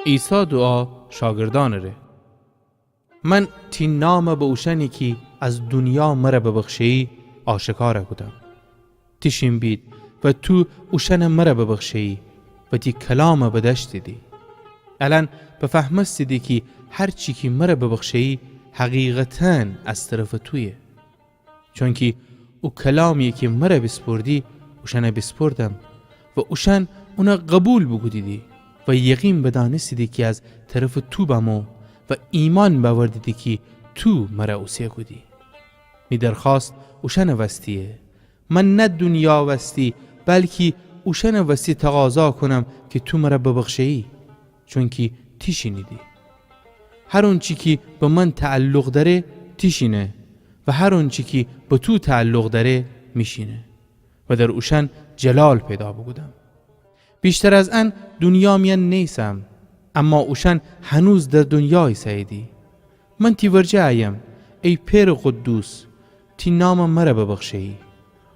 عیسی دعا شاگردان ره. من تی نام به اوشنی که از دنیا مره ببخشی آشکاره کدم. تیشیم بید و تو اوشن مره ببخشی و تی کلام بدشت دی. الان بفهمستی دی که هر چی که مره ببخشی حقیقتاً از طرف تویه. چون که او کلامی که مره بسپردی اوشن بسپردم و اوشن اونا قبول بگودیدی و یقین بدانستی که از طرف تو بمو و ایمان باوردیدی که تو مرا اوسیه کدی. می درخواست اوشن وستیه. من نه دنیا وستی بلکه اوشن وستی تقاضا کنم که تو مرا ببخشی چون که تیشینیدی. هر اون چی که به من تعلق داره تیشینه و هر اون چی که به تو تعلق داره میشینه و در اوشن جلال پیدا بگودم. بیشتر از ان دنیا میان نیسم اما اوشن هنوز در دنیای سیدی. من تی ورجه ایم ای پیر قدوس تی نام مرا ببخشی.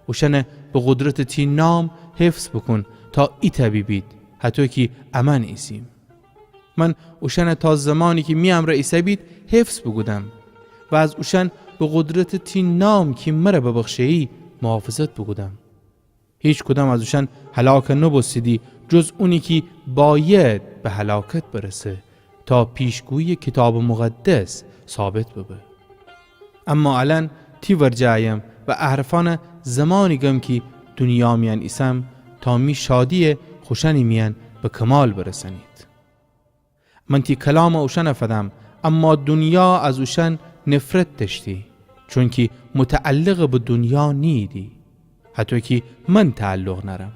اوشن به قدرت تی نام حفظ بکن تا ای طبیبید حتی که امن ایسیم. من اوشن تا زمانی که میم را ایسابید حفظ بگودم و از اوشن به قدرت تی نام که مرا ببخشی محافظت بگودم. هیچ کدام از اوشن هلاک نبسیدی جز اونی که باید به هلاکت برسه تا پیشگوی کتاب مقدس ثابت ببه. اما الان تی ورجایم و احرفان زمانی گم که دنیا میان ایسم تا می شادی خوشنی میان به کمال برسنید. من تی کلام اوشن افدم اما دنیا از اوشن نفرت داشتی چون که متعلق به دنیا نیدی حتی که من تعلق نرم.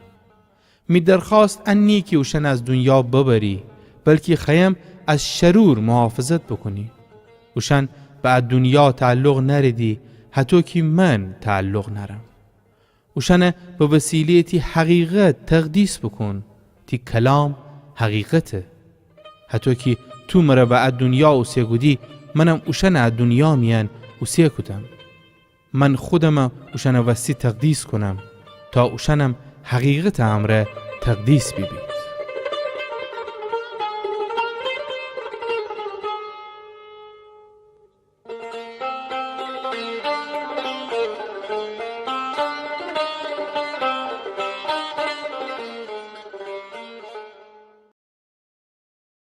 می درخواست انی که اوشن از دنیا ببری بلکه خیم از شرور محافظت بکنی. اوشن به دنیا تعلق نردی حتی که من تعلق نرم. اوشن به وسیله تی حقیقت تقدیس بکن تی کلام حقیقته. حتی که تو مرا به دنیا اوسیه گودی منم اوشن از دنیا میان اوسیه کدم. من خودم اوشن وستی تقدیس کنم تا اوشنم حقیقت امره تقدیس ببی.